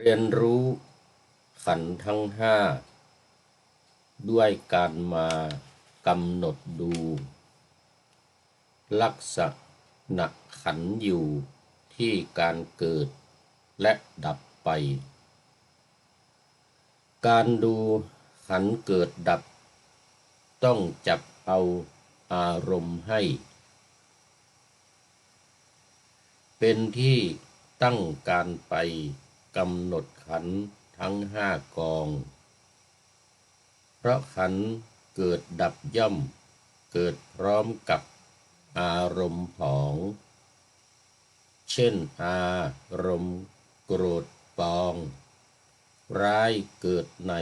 เรียนรู้ขันธ์ทั้งห้าด้วยการมากำหนดดูลักษณะขันธ์อยู่ที่การเกิดและดับไปการดูขันธ์เกิดดับต้องจับเอาอารมณ์ให้เป็นที่ตั้งการไปกำหนดขันธ์ทั้งห้ากองเพราะขันธ์เกิดดับย่อมเกิดพร้อมกับอารมณ์ของเช่นอารมณ์โกรธปองร้ายเกิดใน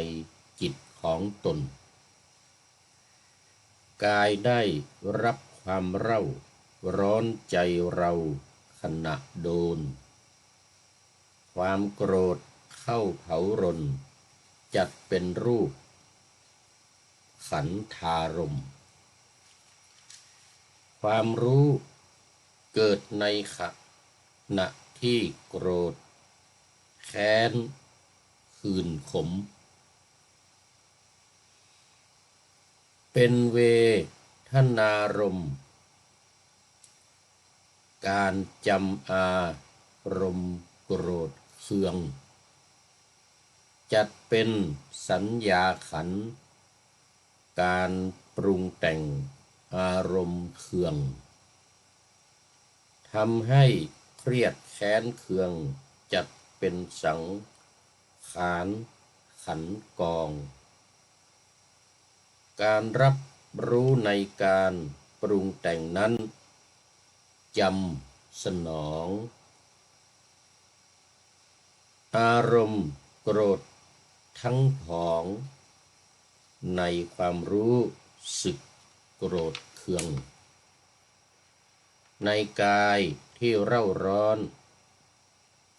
จิตของตนกายได้รับความเร่าร้อนใจเราขณะโดนความโกรธเข้าเผารนจัดเป็นรูปขันธารมณ์ความรู้เกิดในขณะที่โกรธแค้นขื่นขมเป็นเวทนารมณ์การจำอารมณ์โกรธเคืองจัดเป็นสัญญาขันธ์การปรุงแต่งอารมณ์เคืองทำให้เครียดแค้นเคืองจัดเป็นสังขารขันธ์กองการรับรู้ในการปรุงแต่งนั้นจำสนองอารมณ์โกรธทั้งผองในความรู้สึกโกรธเคืองในกายที่เร่าร้อน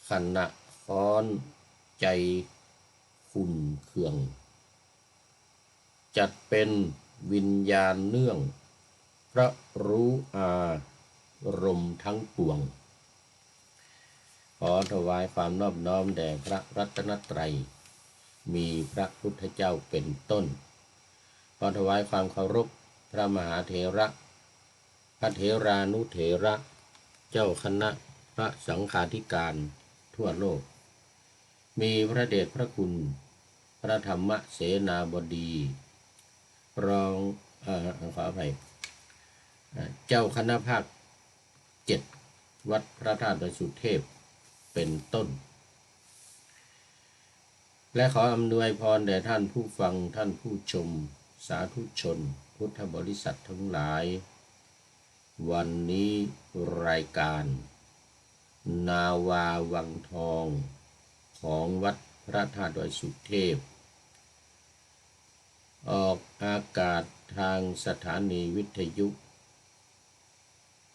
ขณะค้อนใจขุ่นเคืองจัดเป็นวิญญาณเนื่องเพราะรู้อารมณ์ทั้งปวงขอถวายความนอบน้อมแด่พระรัตนตรัยมีพระพุทธเจ้าเป็นต้นขอถวายความเคารพพระมหาเถระพระเถรานุเถระเจ้าคณะพระสังฆาธิการทั่วโลกมีพระเดชพระคุณพระธรรมเสนาบดีรองขออภัยเจ้าคณะภาค7วัดพระธาตุดอยสุเทพเป็นต้นและขออำนวยพรแด่ท่านผู้ฟังท่านผู้ชมสาธุชนพุทธบริษัททั้งหลายวันนี้รายการนาวาวังทองของวัดพระธาตุดอยสุเทพออกอากาศทางสถานีวิทยุ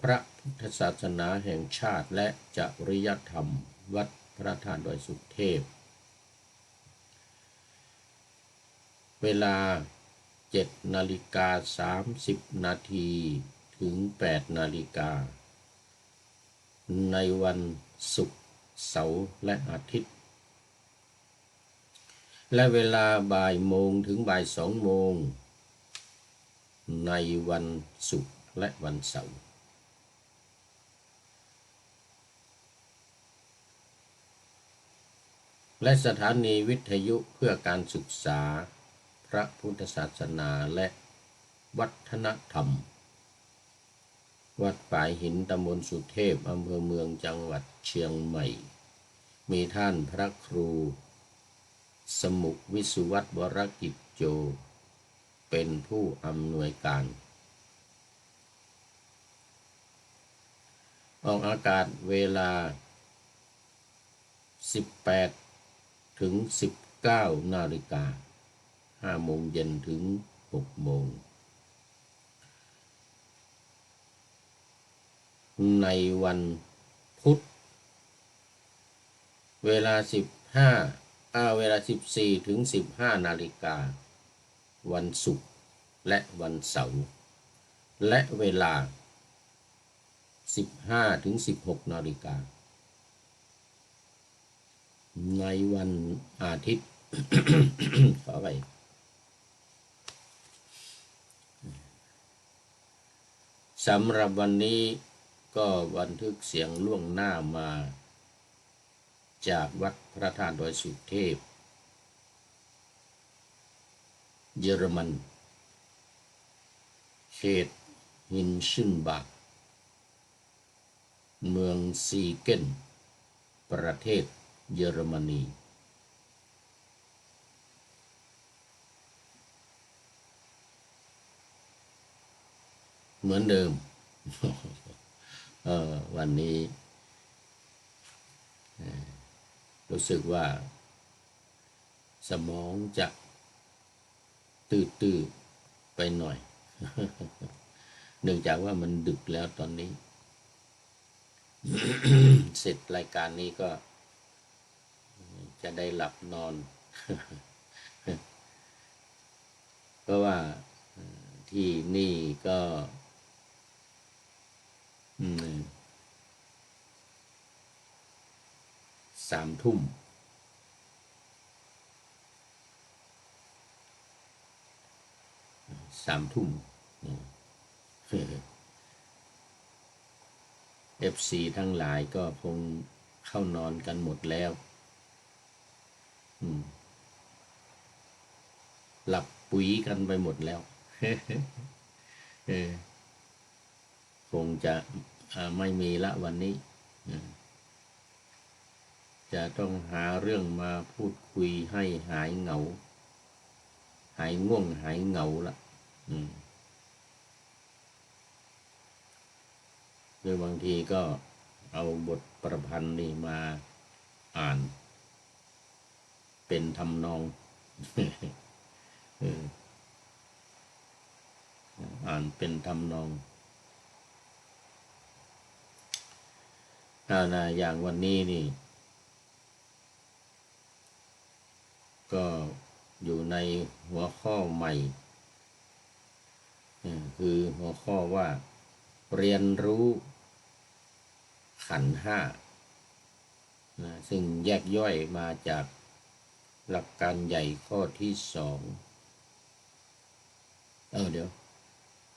พระพุทธศาสนาแห่งชาติและจริยธรรมวัดพระธาตุดอยสุเทพเวลา7:30 นาทีถึง8 นาฬิกาในวันศุกร์เสาร์และอาทิตย์และเวลาบ่ายโมงถึงบ่าย2 โมงในวันศุกร์และวันเสาร์และสถานีวิทยุเพื่อการศึกษาพระพุทธศาสนาและวัฒนธรรมวัดป่ายหินตำบลสุเทพอำเภอเมืองจังหวัดเชียงใหม่มีท่านพระครูสมุวิสุวัตรวรกิจโจเป็นผู้อำนวยการออกอากาศเวลา18ถึง19 นาฬิกา5 โมงเย็นถึง6 โมงในวันพุธเวลา14ถึง15 นาฬิกาวันศุกร์และวันเสาร์และเวลา15ถึง16 นาฬิกา ในวันอาทิตย์ ขอไปสำหรับวันนี้ก็บันทึกเสียงล่วงหน้ามาจากวัดพระธาตุดอยสุเทพเยอรมันเขตฮินซึนบากเมืองซีเกนประเทศเยอรมนีเหมือนเดิม วันนี้รู้สึกว่าสมองจะตื้อๆไปหน่อย เนื่องจากว่ามันดึกแล้วตอนนี้ เสร็จรายการนี้ก็จะได้หลับนอน เพราะว่าที่นี่ก็3 ทุ่มFC ทั้งหลายก็คงเข้านอนกันหมดแล้วหลับปุ๋ยกันไปหมดแล้ว คงจะไม่มีละวันนี้ จะต้องหาเรื่องมาพูดคุยให้หายเหงา หายง่วงหายเหงาละโดยบางทีก็เอาบทประพันธ์นี่มาอ่านเป็นทำนอง อ่านเป็นทำนองอย่างวันนี้นี่ก็อยู่ในหัวข้อใหม่คือหัวข้อว่าเรียนรู้ขันธ์ห้าซึ่งแยกย่อยมาจากหลักการใหญ่ข้อที่2เดี๋ยว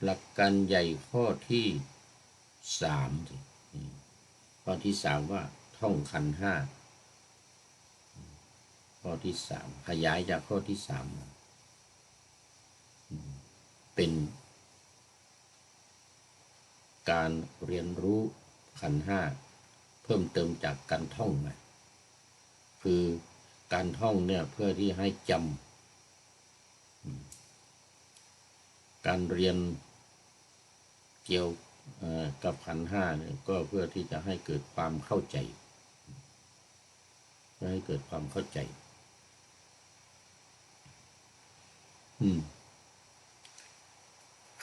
หลักการใหญ่ข้อที่3ข้อที่3ว่าท่องขันธ์ห้าข้อที่3ขยายจากข้อที่3เป็นการเรียนรู้ขันธ์ห้าเพิ่มเติมจากการท่องมาคือการท่องเนี่ยเพื่อที่ให้จำการเรียนเกี่ยวกับขันธ์ห้าเนี่ยก็เพื่อที่จะให้เกิดความเข้าใจให้เกิดความเข้าใจ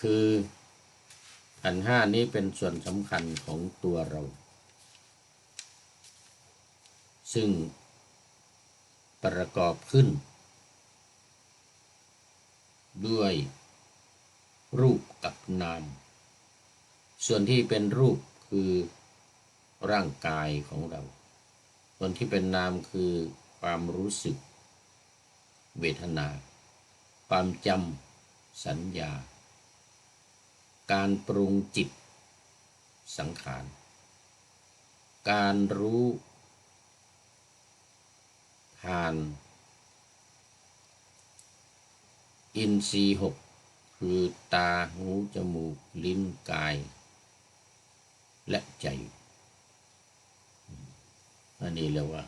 คือขันธ์ห้านี้เป็นส่วนสำคัญของตัวเราซึ่งประกอบขึ้นด้วยรูปกับนามส่วนที่เป็นรูปคือร่างกายของเราส่วนที่เป็นนามคือความรู้สึกเวทนาความจำสัญญาการปรุงจิตสังขารการรู้ผ่านอินทรีย์6คือตาหูจมูกลิ้นกายและใจอันนี้เรียกว่า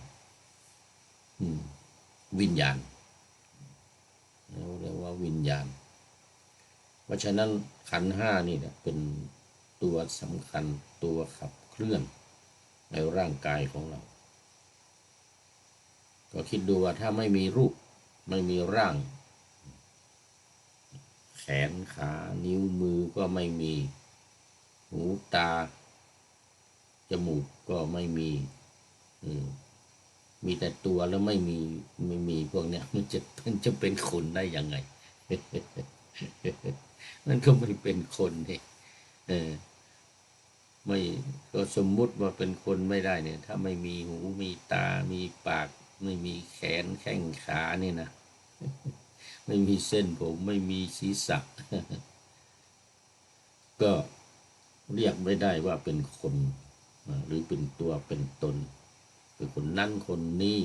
วิญญาณเรียกว่าวิญญาณเพราะฉะนั้นขันธ์ห้านี่เนี่ยเป็นตัวสำคัญตัวขับเคลื่อนในร่างกายของเราก็คิดดูว่าถ้าไม่มีรูปไม่มีร่างแขนขานิ้วมือก็ไม่มีหูตาจมูกก็ไม่มีมีแต่ตัวแล้วไม่มีพวกเนี้ยมันจะเป็นคนได้ยังไง มันก็ไม่เป็นคนนี่ไม่ก็สมมุติว่าเป็นคนไม่ได้เนี่ยถ้าไม่มีหูมีตามีปาก ไม่มีแขนแข้งขานี่นะ ไม่มีเส้นผมไม่มีศีรษะ ก็เรียกไม่ได้ว่าเป็นคนหรือเป็นตัวเป็นตนคือคนนั้นคนนี้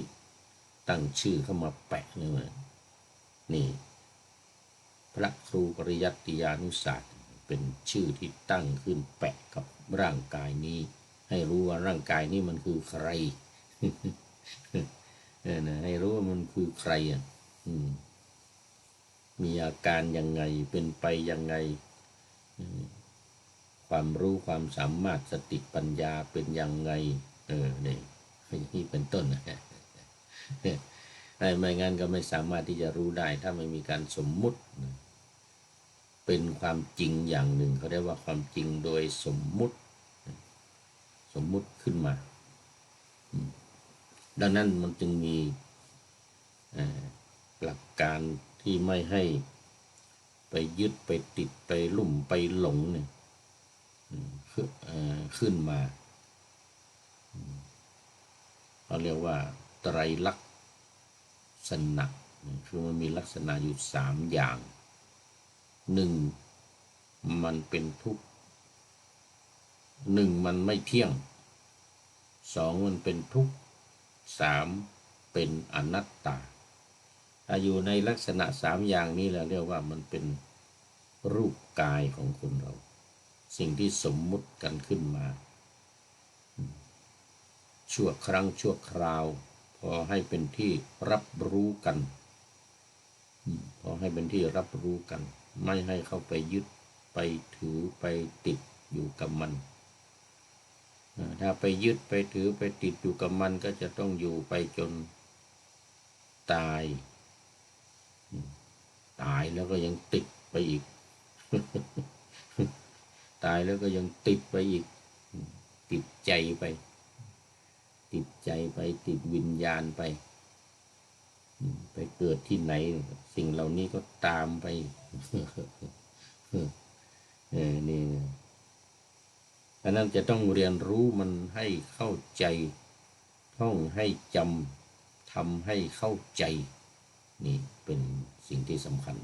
ตั้งชื่อเข้ามาแปะนี่ว่านี่พระครูปริยัติยานุศาสตร์เป็นชื่อที่ตั้งขึ้นแปะกับร่างกายนี้ให้รู้ว่าร่างกายนี้มันคือใคร ให้รู้ว่ามันคือใครมีอาการยังไงเป็นไปยังไงความรู้ความสามารถสติปัญญาเป็นยังไงนี่เป็นต้นนะไม่งั้นก็ไม่สามารถที่จะรู้ได้ถ้าไม่มีการสมมุติเป็นความจริงอย่างหนึ่งเขาเรียกว่าความจริงโดยสมมุติขึ้นมาดังนั้นมันจึงมีหลักการที่ไม่ให้ไปยึดไปติดไปลุ่มไปหลงเนี่ยขึ้นมาเขาเรียกว่าไตรลักษณะคือมันมีลักษณะอยู่3อย่าง1มันเป็นทุกข์1มันไม่เที่ยง2มันเป็นทุกข์3เป็นอนัตตาถ้าอยู่ในลักษณะ3อย่างนี้เราเรียกว่ามันเป็นรูปกายของคนเราสิ่งที่สมมุติกันขึ้นมาชั่วครั้งชั่วคราวพอให้เป็นที่รับรู้กันพอให้เป็นที่รับรู้กันไม่ให้เข้าไปยึดไปถือไปติดอยู่กับมันถ้าไปยึดไปถือไปติดอยู่กับมันก็จะต้องอยู่ไปจนตายแล้วก็ยังติดไปอีก ตายแล้วก็ยังติดไปอีกติดใจไปติดวิญญาณไปเกิดที่ไหนสิ่งเหล่านี้ก็ตามไปนี่ฉะนั้นจะต้องเรียนรู้มันให้เข้าใจท่องให้จำทำให้เข้าใจนี่เป็นสิ่งที่สำคัญ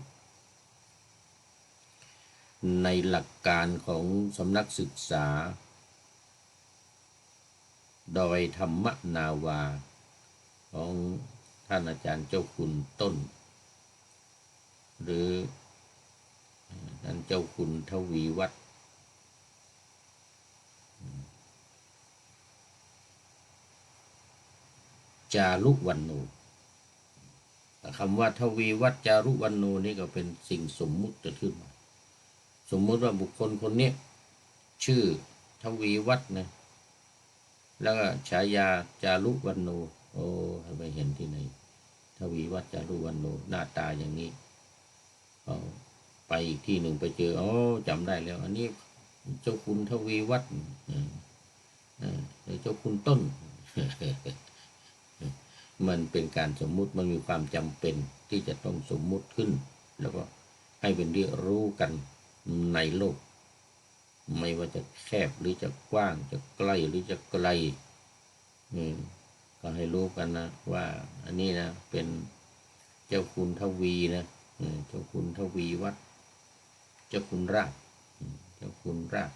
ในหลักการของสำนักศึกษาดอยธรรมนาวาของท่านอาจารย์เจ้าคุณต้นหรือท่านเจ้าคุณทวีวัฒน์จารุวรรณโนคำว่าทวีวัฒน์จารุวรรณโนนี่ก็เป็นสิ่งสมมุติจะขึ้นมาสมมุติว่าบุคคลคนนี้ชื่อทวีวัฒน์นะแล้วก็ฉายาจารุวรรณโนโอ้ไปเห็นที่ไหนทวีวัฒน์จารุวรรณโนหน้าตาอย่างนี้ไปอีกที่หนึ่งไปเจอจำได้แล้วอันนี้เจ้าคุณทวีวัฒน์เจ้าคุณต้น มันเป็นการสมมุติมันมีความจำเป็นที่จะต้องสมมุติขึ้นแล้วก็ให้เป็นที่รู้กันในโลกไม่ว่าจะแคบหรือจะกว้างจะใกล้หรือจะไกลก็ให้รู้กันนะว่าอันนี้นะเป็นเจ้าคุณทวีนะเจ้าคุณทวีวัฒน์เจ้าคุณราชเจ้าคุณราช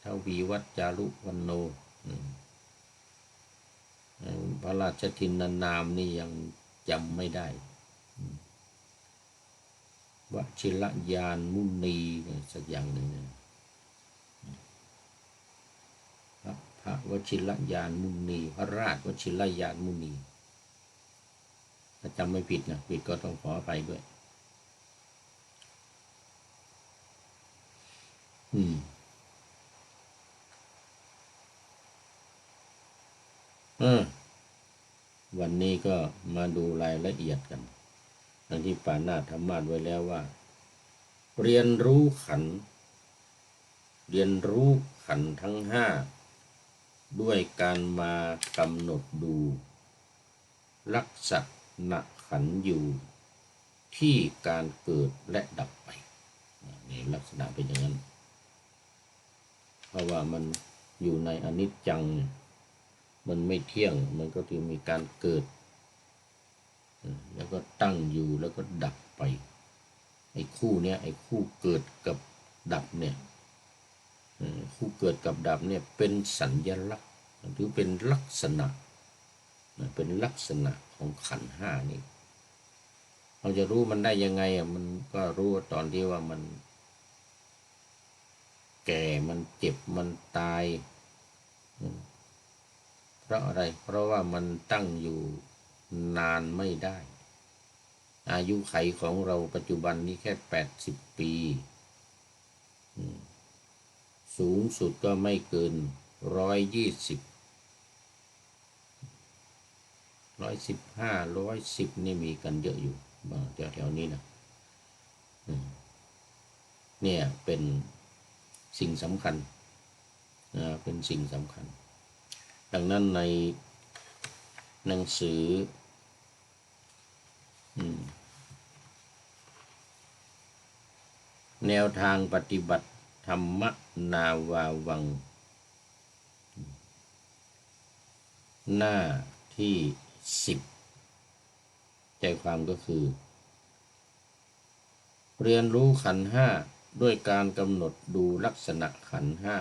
ทวีวัฒน์จารุวรรณโนพระราชทินนามนี่ยังจำไม่ได้วชิรยานมุนีสักอย่างหนึ่งพระวชิรยานมุนีพระราชวชิรยานมุนีถ้าจำไม่ผิดนะผิดก็ต้องขออภัยด้วยวันนี้ก็มาดูรายละเอียดกันดังที่ปานาธรรมาสไว้แล้วว่าเรียนรู้ขันธ์ทั้ง5ด้วยการมากำหนดดูลักษณะขันธ์อยู่ที่การเกิดและดับไปนี่ลักษณะเป็นอย่างนั้นเพราะว่ามัน อยู่ในอนิจจังเนี่ยมันไม่เที่ยงมันก็จะมีการเกิดแล้วก็ตั้งอยู่แล้วก็ดับไปไอ้คู่เนี้ยไอ้คู่เกิดกับดับเนี่ยคู่เกิดกับดับเนี่ยเป็นสัญลักษณ์หรือเป็นลักษณะเป็นลักษณะของขันธ์ห้านี่เราจะรู้มันได้ยังไงมันก็รู้ตอนที่ว่ามันแก่มันเจ็บมันตายเพราะอะไรเพราะว่ามันตั้งอยู่นานไม่ได้อายุไขของเราปัจจุบันนี้แค่80 ปีสูงสุดก็ไม่เกิน120 115 110นี่มีกันเยอะอยู่แถวนี้นะเนี่ยเป็นสิ่งสำคัญเป็นสิ่งสำคัญดังนั้นในหนังสือแนวทางปฏิบัติธรรมนาวาวังหน้าที่10ใจความก็คือเรียนรู้ขันธ์ห้าด้วยการกำหนดดูลักษณะขันธ์ห้า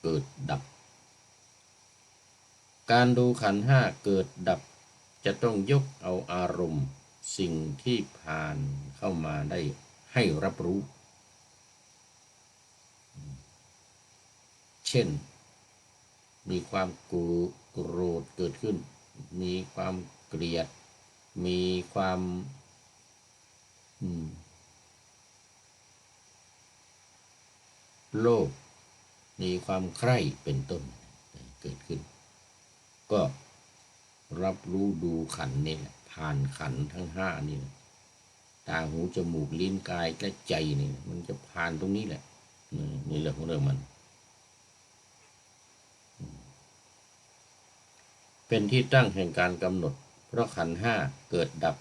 เกิดดับการดูขันธ์ห้าเกิดดับจะต้องยกเอาอารมณ์สิ่งที่ผ่านเข้ามาได้ให้รับรู้เช่นมีความโกรธเกิดขึ้นมีความเกลียดมีความโลภมีความใคร่เป็นต้นเกิดขึ้นก็รับรู้ดูขันธ์นี่แหละผ่านขันธ์ทั้งห้านี่แหละตาหูจมูกลิ้นกายและใจนี่มันจะผ่านตรงนี้แหละนี่เรื่องของเรื่องมันเป็นที่ตั้งแห่งการกำหนดเพราะขันธ์ห้าเกิดดับ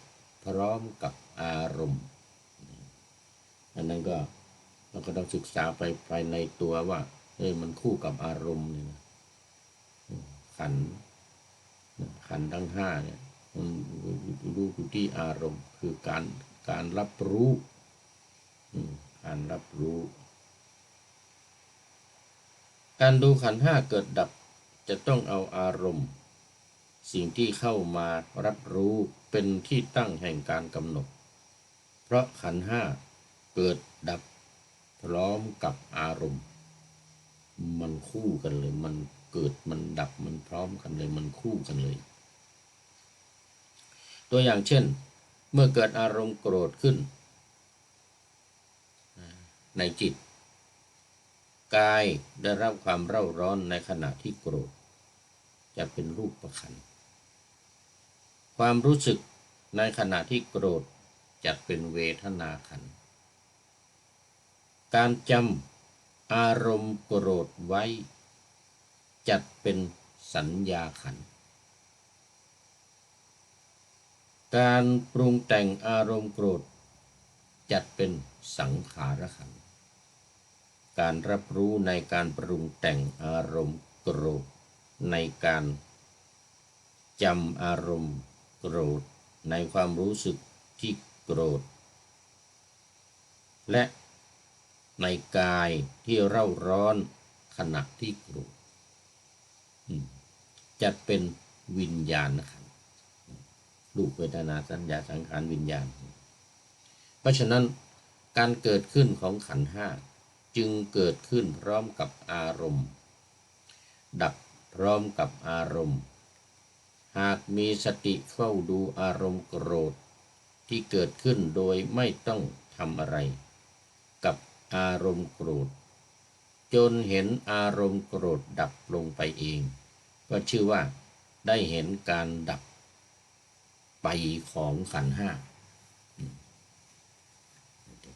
พร้อมกับอารมณ์อันนั้นก็เราก็ต้องศึกษาไปภายในตัวว่ามันคู่กับอารมณ์เนี่ยขันธ์ทั้งห้าเนี่ยมันรู้อยู่ที่อารมณ์คือการรับรู้การรับรู้การดูขันธ์ห้าเกิดดับจะต้องเอาอารมณ์สิ่งที่เข้ามารับรู้เป็นที่ตั้งแห่งการกำหนดเพราะขันธ์ห้าเกิดดับพร้อมกับอารมณ์มันคู่กันเลยมันเกิดมันดับมันพร้อมกันเลยมันคู่กันเลยตัวอย่างเช่นเมื่อเกิดอารมณ์โกรธขึ้นในจิตกายได้รับความเร่าร้อนในขณะที่โกรธจะเป็นรูปขันธ์ความรู้สึกในขณะที่โกรธจะเป็นเวทนาขันธ์การจำอารมณ์โกรธไว้จัดเป็นสัญญาขันธ์การปรุงแต่งอารมณ์โกรธจัดเป็นสังขารขันธ์การรับรู้ในการปรุงแต่งอารมณ์โกรธในการจำอารมณ์โกรธในความรู้สึกที่โกรธและในกายที่เร่าร้อนขณะที่โกรธจัดเป็นวิญญาณนะครับรูปเวทนาสัญญาสังขารวิญญาณเพราะฉะนั้นการเกิดขึ้นของขันธ์ห้าจึงเกิดขึ้นพร้อมกับอารมณ์ดับพร้อมกับอารมณ์หากมีสติเฝ้าดูอารมณ์โกรธที่เกิดขึ้นโดยไม่ต้องทำอะไรกับอารมณ์โกรธจนเห็นอารมณ์โกรธดับลงไปเองก็ชื่อว่าได้เห็นการดับไปของขันธ์ห้า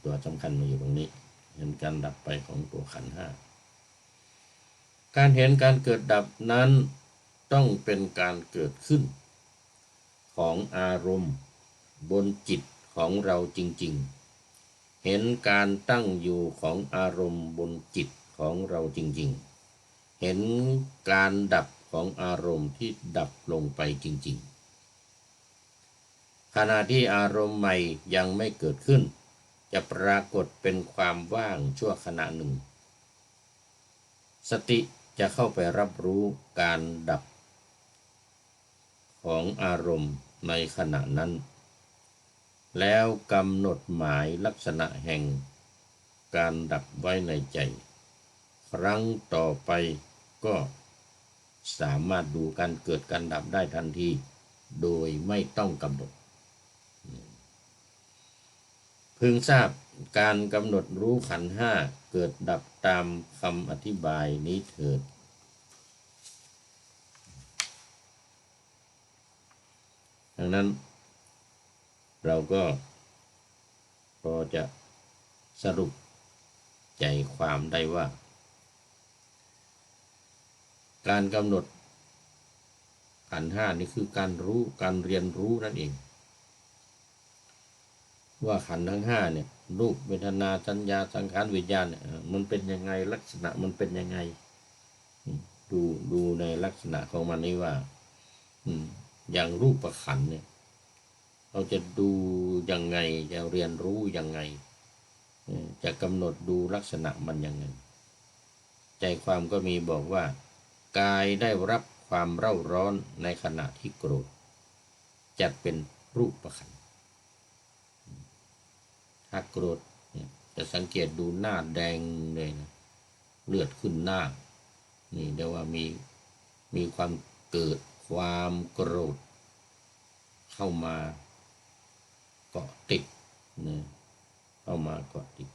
ตัวสำคัญมาอยู่ตรงนี้เห็นการดับไปของตัวขันธ์ห้าการเห็นการเกิดดับนั้นต้องเป็นการเกิดขึ้นของอารมณ์บนจิตของเราจริงๆเห็นการตั้งอยู่ของอารมณ์บนจิตของเราจริง เห็นการดับของอารมณ์ที่ดับลงไปจริงๆขณะที่อารมณ์ใหม่ยังไม่เกิดขึ้นจะปรากฏเป็นความว่างชั่วขณะหนึ่งสติจะเข้าไปรับรู้การดับของอารมณ์ในขณะนั้นแล้วกำหนดหมายลักษณะแห่งการดับไว้ในใจครั้งต่อไปก็สามารถดูการเกิดการดับได้ทันทีโดยไม่ต้องกำหนดพึงทราบการกำหนดรู้ขันธ์ห้าเกิดดับตามคำอธิบายนี้เถิดดังนั้นเราก็พอจะสรุปใจความได้ว่าการกำหนดขันธ์ห้านี่คือการรู้การเรียนรู้นั่นเองว่าขันธ์ทั้งห้าเนี่ยรูปเวทนาสัญญาสังขารวิญญาณเนี่ยมันเป็นยังไงลักษณะมันเป็นยังไงดูในลักษณะของมันนี่ว่าอย่างรูปประขันธ์เนี่ยเราจะดูยังไงจะเรียนรู้ยังไงจะกำหนดดูลักษณะมันยังไงใจความก็มีบอกว่ากายได้รับความเร่าร้อนในขณะที่โกรธจัดเป็นรูปประขันธ์ถ้าโกรธจะสังเกตดูหน้าแดงเลยนะเลือดขึ้นหน้านี่เรียกว่ามีความเกิดความโกรธเข้ามาเกาะติดนะเข้ามาเกาะติด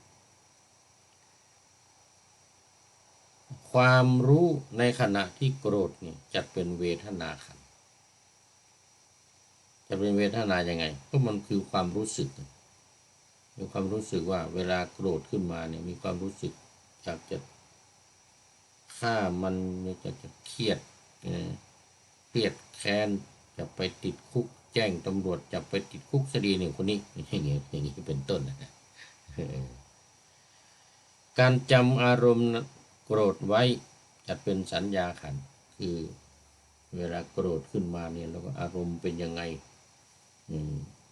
ความรู้ในขณะที่โกรธเนี่ยจะเป็นเวทนาขันธ์จะเป็นเวทนายังไงก็มันคือความรู้สึกมีความรู้สึกว่าเวลาโกรธขึ้นมาเนี่ยมีความรู้สึกอยากจะฆ่ามันจะเครียดแค้นจะไปติดคุกแจ้งตำรวจจะไปติดคุกคดีหนึ่งคนนี้อย่างนี้เป็นต้นนะการจำอารมณ์โกรธไว้จะเป็นสัญญาขันธ์คือเวลาโกรธขึ้นมาเนี่ยแล้วก็อารมณ์เป็นยังไง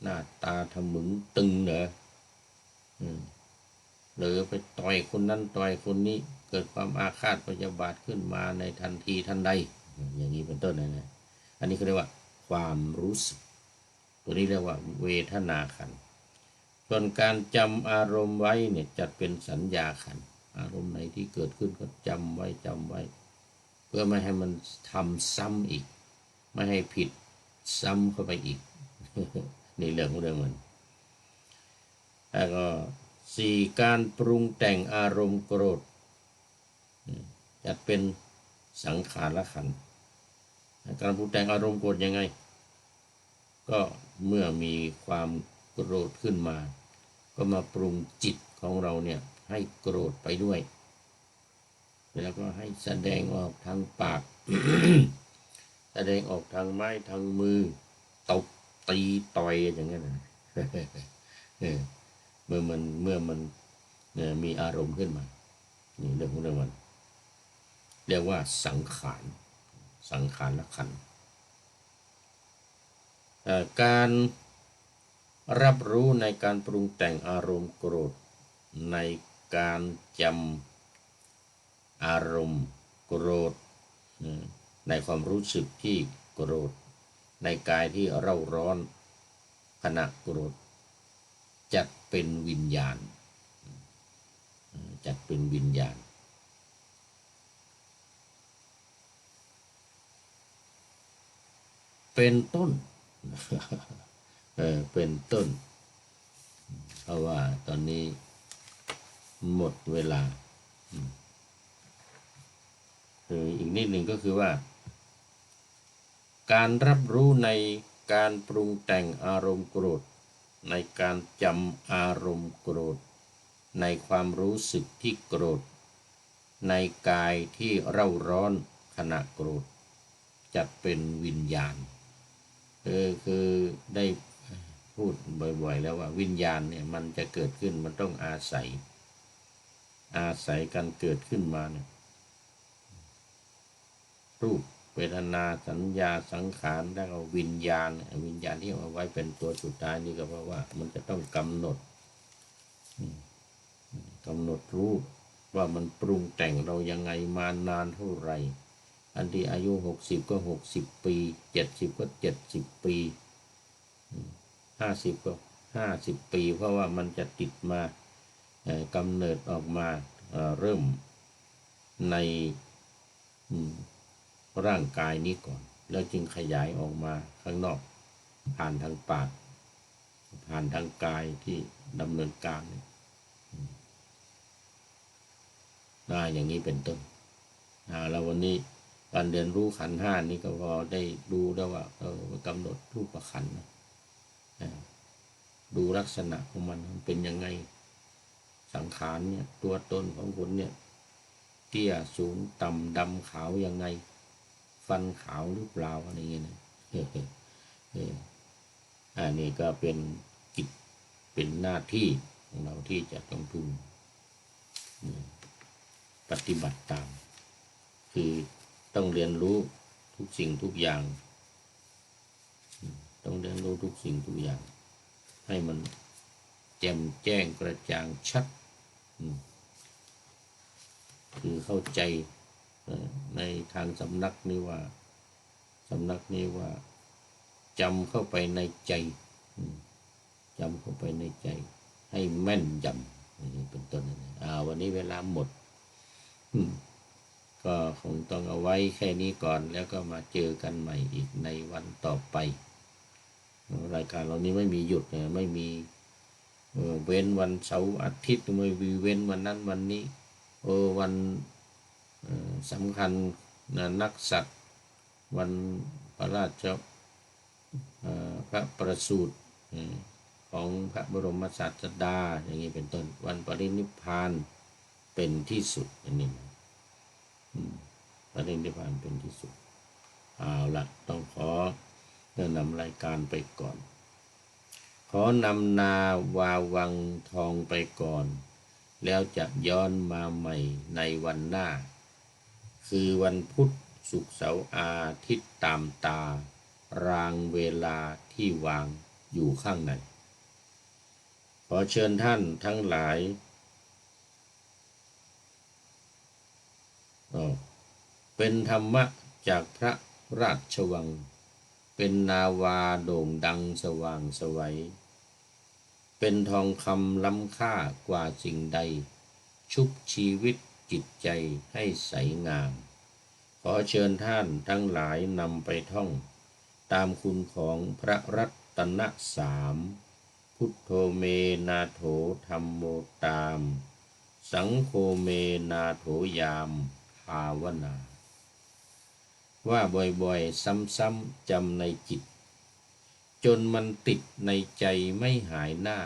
หน้าตาทะมึงตึงเหรอหรือไปต่อยคนนั้นต่อยคนนี้เกิดความอาฆาตพยาบาทขึ้นมาในทันทีทันใดอย่างนี้เป็นต้นนะอันนี้เขาเรียกว่าความรู้สึกตัวนี้เรียกว่าเวทนาขันธ์ส่วนการจำอารมณ์ไว้เนี่ยจัดเป็นสัญญาขันธ์อารมณ์ไหนที่เกิดขึ้นก็จำไว้เพื่อไม่ให้มันทำซ้ำอีกไม่ให้ผิดซ้ำเข้าไปอีกนี่เรื่องของเรื่องมันแล้วก็4การปรุงแต่งอารมณ์โกรธจัดเป็นสังขารขันธ์การปรุงแต่งอารมณ์โกรธยังไงก็เมื่อมีความโกรธขึ้นมาก็มาปรุงจิตของเราเนี่ยให้โกรธไปด้วยแล้วก็ให้แสดงออกทางปาก แสดงออกทางไม้ทางมือตบตีต่อยอย่างนั้นนะเมื่อมันมีอารมณ์ขึ้นมานี่เรื่องของเรื่องมันเรียกว่าสังขารขันธ์การรับรู้ในการปรุงแต่งอารมณ์โกรธในการจำอารมณ์โกรธในความรู้สึกที่โกรธในกายที่เร่าร้อนขณะโกรธจัดเป็นวิญญาณเป็นต้นเป็นต้นเพราะว่าตอนนี้หมดเวลาอีกนิดหนึ่งก็คือว่าการรับรู้ในการปรุงแต่งอารมณ์โกรธในการจำอารมณ์โกรธในความรู้สึกที่โกรธในกายที่เร่าร้อนขณะโกรธจัดเป็นวิญญาณคือได้พูดบ่อยๆแล้วว่าวิญญาณเนี่ยมันจะเกิดขึ้นมันต้องอาศัยการเกิดขึ้นมาเนี่ย รูปเวทนาสัญญาสังขารแล้วก็วิญญาณที่เอาไว้เป็นตัวสุดท้ายนี่ก็เพราะว่ามันจะต้องกำหนดรู้ว่ามันปรุงแต่งเรายังไงมานานเท่าไหร่อันที่อายุ60ก็60ปี70ก็70ปี50ก็50ปีเพราะว่ามันจะติดมากำเนิดออกมาเริ่มในร่างกายนี้ก่อนแล้วจึงขยายออกมาข้างนอกผ่านทางปากผ่านทางกายที่ดำเนินการอย่างนี้เป็นต้นแล้ววันนี้การเรียนรู้ขันธ์ห้านี้ก็พอได้ดูแล้วว่ากำหนดรูปขันธ์ดูลักษณะของมันเป็นยังไงสังขารเนี่ยตัวตนของคนเนี่ยเตี้ยสูงต่ำดำขาวยังไงฟันขาวหรือเปล่าอะไรเงี้ยนะอันนี้ก็เป็นกิจเป็นหน้าที่ของเราที่จะต้องพึงปฏิบัติตามคือต้องเรียนรู้ทุกสิ่งทุกอย่างต้องเรียนรู้ทุกสิ่งทุกอย่างให้มันแจ่มแจ้งกระจ่างชัดคือเข้าใจในทางสำนักนี้ว่าจำเข้าไปในใจจำเข้าไปในใจให้แม่นยำนี่เป็นต้นวันนี้เวลาหมดก็คงต้องเอาไว้แค่นี้ก่อนแล้วก็มาเจอกันใหม่อีกในวันต่อไปรายการเรานี้ไม่มีหยุดไม่มีเว้นวันเสาร์อาทิตย์ไม่มีเว้นวันนั้นวันนี้วันสำคัญนักษัตริย์วันพระราชพระประสูติของพระบรมศาสดาอย่างนี้เป็นต้นวันปรินิพพานเป็นที่สุดอันนี้ปรินิพพานเป็นที่สุดเอาละต้องขอนำรายการไปก่อนขอนำนาวาวังทองไปก่อนแล้วจะย้อนมาใหม่ในวันหน้าคือวันพุธศุกร์เสาร์อาทิตย์ตามตารางเวลาที่วางอยู่ข้างในขอเชิญท่านทั้งหลายเป็นธรรมะจากพระราชวังเป็นนาวาโด่งดังสว่างไสวเป็นทองคำล้ำค่ากว่าสิ่งใดชุบชีวิตจิตใจให้ใสงามขอเชิญท่านทั้งหลายนำไปท่องตามคุณของพระรัตนสามพุทโธเมนาโถธัมโมตามสังโฆเมนาโถยามภาวนาว่าบ่อยๆซ้ำๆจำในจิตจนมันติดในใจไม่หายหน้า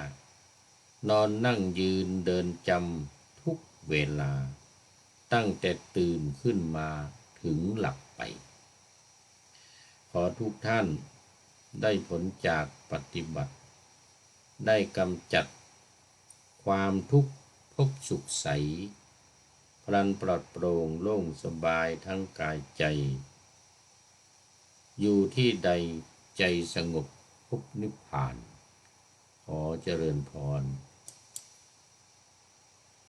นอนนั่งยืนเดินจำทุกเวลาตั้งแต่ตื่นขึ้นมาถึงหลับไปขอทุกท่านได้ผลจากปฏิบัติได้กำจัดความทุกข์พบสุขใสพลันปลอดโปร่งโล่งสบายทั้งกายใจอยู่ที่ใดใจสงบพบนิพพานขอเจริญพร